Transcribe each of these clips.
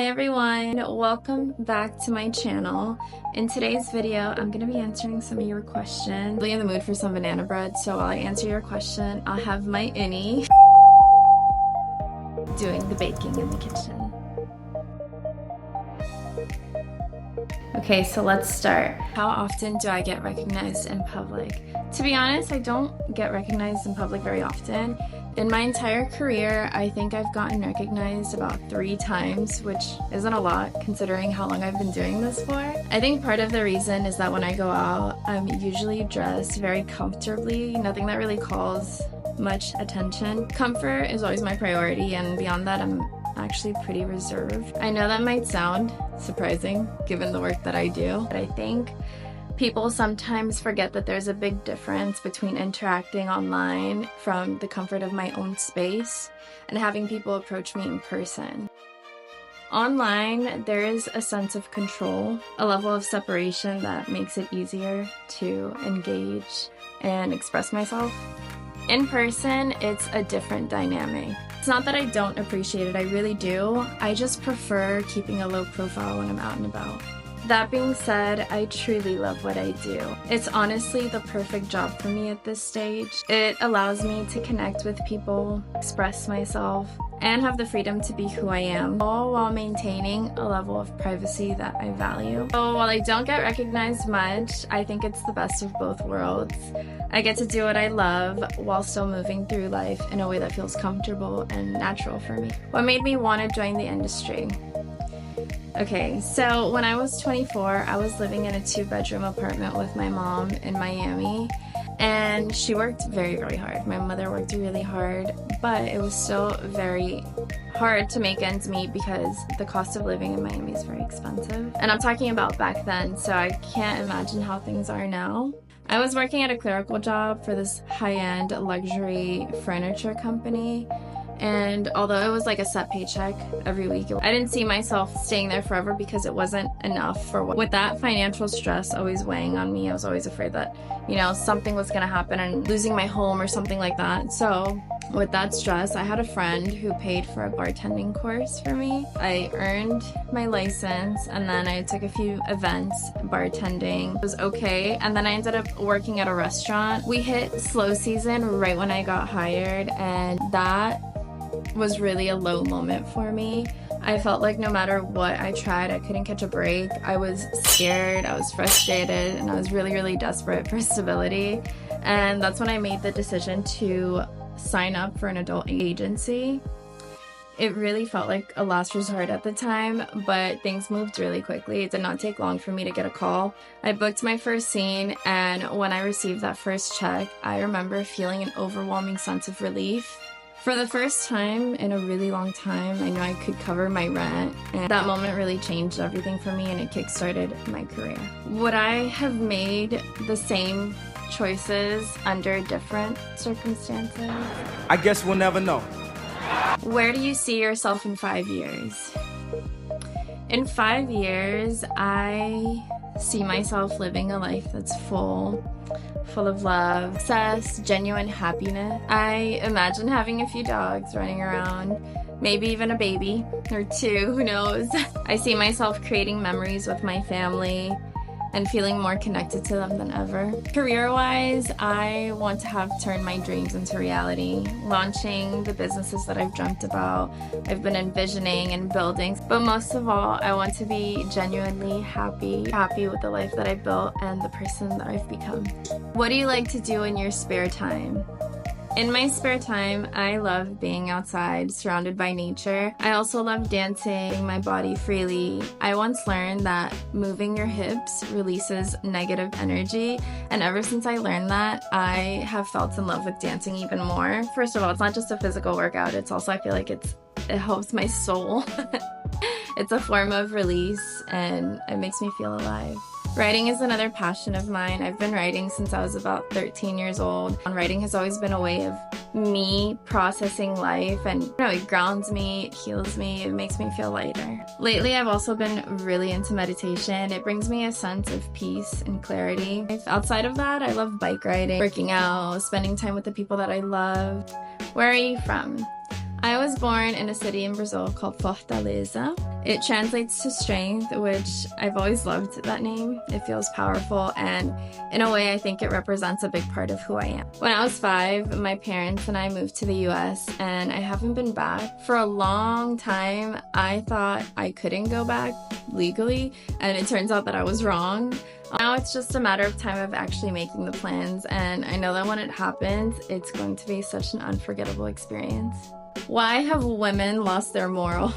Hi everyone, welcome back to my channel. In today's video, I'm going to be answering some of your questions. I'm really in the mood for some banana bread, so while I answer your question, I'll have my innie doing the baking in the kitchen. Okay, so let's start. How often do I get recognized in public? To be honest, I don't get recognized in public very often. In my entire career, I think I've gotten recognized about 3 times, which isn't a lot considering how long I've been doing this for. I think part of the reason is that when I go out, I'm usually dressed very comfortably, nothing that really calls much attention. Comfort is always my priority, and beyond that, I'm actually pretty reserved. I know that might sound surprising given the work that I do, but I think people sometimes forget that there's a big difference between interacting online from the comfort of my own space and having people approach me in person. Online, there is a sense of control, a level of separation that makes it easier to engage and express myself. In person, it's a different dynamic. It's not that I don't appreciate it, I really do. I just prefer keeping a low profile when I'm out and about. That being said, I truly love what I do. It's honestly the perfect job for me at this stage. It allows me to connect with people, express myself, and have the freedom to be who I am, all while maintaining a level of privacy that I value. So while I don't get recognized much, I think it's the best of both worlds. I get to do what I love while still moving through life in a way that feels comfortable and natural for me. What made me want to join the industry? Okay, so when I was 24, I was living in a 2-bedroom apartment with my mom in Miami, and she worked very, very hard. My mother worked really hard, but it was still very hard to make ends meet because the cost of living in Miami is very expensive. And I'm talking about back then, so I can't imagine how things are now. I was working at a clerical job for this high-end luxury furniture company. And although it was like a set paycheck every week, I didn't see myself staying there forever because it wasn't enough for with that financial stress always weighing on me. I was always afraid that, something was gonna happen and losing my home or something like that. So with that stress, I had a friend who paid for a bartending course for me. I earned my license and then I took a few events bartending. It was okay. And then I ended up working at a restaurant. We hit slow season right when I got hired, and that was really a low moment for me. I felt like no matter what I tried, I couldn't catch a break. I was scared, I was frustrated, and I was really, really desperate for stability. And that's when I made the decision to sign up for an adult agency. It really felt like a last resort at the time, but things moved really quickly. It did not take long for me to get a call. I booked my first scene, and when I received that first check, I remember feeling an overwhelming sense of relief. For the first time in a really long time, I knew I could cover my rent, and that moment really changed everything for me, and it kickstarted my career. Would I have made the same choices under different circumstances? I guess we'll never know. Where do you see yourself in 5 years? In 5 years, I see myself living a life that's full of love, success, genuine happiness. I imagine having a few dogs running around, maybe even a baby or 2, who knows. I see myself creating memories with my family and feeling more connected to them than ever. Career-wise, I want to have turned my dreams into reality, launching the businesses that I've dreamt about, I've been envisioning and building. But most of all, I want to be genuinely happy with the life that I built and the person that I've become. What do you like to do in your spare time? In my spare time, I love being outside, surrounded by nature. I also love dancing my body freely. I once learned that moving your hips releases negative energy, and ever since I learned that, I have felt in love with dancing even more. First of all, it's not just a physical workout, it's also, I feel like it helps my soul. It's a form of release, and it makes me feel alive. Writing is another passion of mine. I've been writing since I was about 13 years old. Writing has always been a way of me processing life, and it grounds me, it heals me, it makes me feel lighter. Lately, I've also been really into meditation. It brings me a sense of peace and clarity. Outside of that, I love bike riding, working out, spending time with the people that I love. Where are you from? I was born in a city in Brazil called Fortaleza. It translates to strength, which I've always loved that name. It feels powerful, and in a way I think it represents a big part of who I am. When I was 5, my parents and I moved to the US, and I haven't been back. For a long time, I thought I couldn't go back legally, and it turns out that I was wrong. Now it's just a matter of time of actually making the plans, and I know that when it happens, it's going to be such an unforgettable experience. Why have women lost their morals?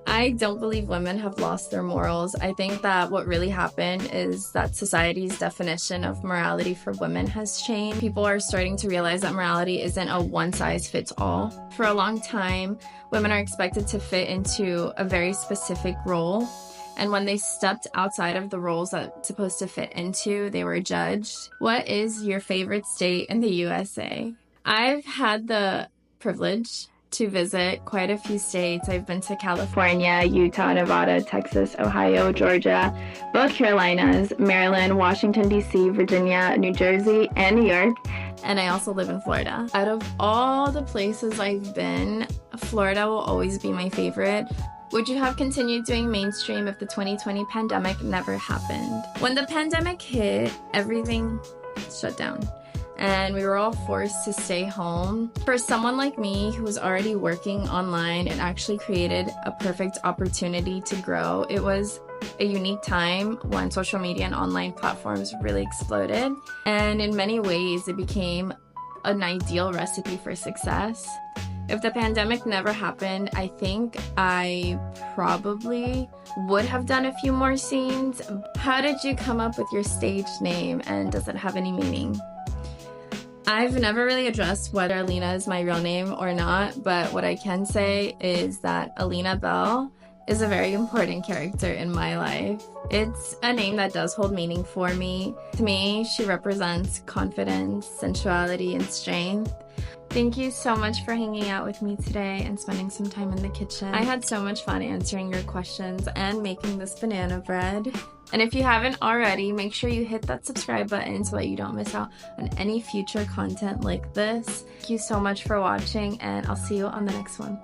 I don't believe women have lost their morals. I think that what really happened is that society's definition of morality for women has changed. People are starting to realize that morality isn't a one-size-fits-all. For a long time, women are expected to fit into a very specific role. And when they stepped outside of the roles that they're supposed to fit into, they were judged. What is your favorite state in the USA? I've had the privilege to visit quite a few states. I've been to California, Utah, Nevada, Texas, Ohio, Georgia, both Carolinas, Maryland, Washington, D.C., Virginia, New Jersey, and New York. And I also live in Florida. Out of all the places I've been, Florida will always be my favorite. Would you have continued doing mainstream if the 2020 pandemic never happened? When the pandemic hit, everything shut down, and we were all forced to stay home. For someone like me who was already working online, it actually created a perfect opportunity to grow. It was a unique time when social media and online platforms really exploded, and in many ways it became an ideal recipe for success. If the pandemic never happened, I think I probably would have done a few more scenes. How did you come up with your stage name, and does it have any meaning? I've never really addressed whether Alina is my real name or not, but what I can say is that Alina Bell is a very important character in my life. It's a name that does hold meaning for me. To me, she represents confidence, sensuality, and strength. Thank you so much for hanging out with me today and spending some time in the kitchen. I had so much fun answering your questions and making this banana bread. And if you haven't already, make sure you hit that subscribe button so that you don't miss out on any future content like this. Thank you so much for watching, and I'll see you on the next one.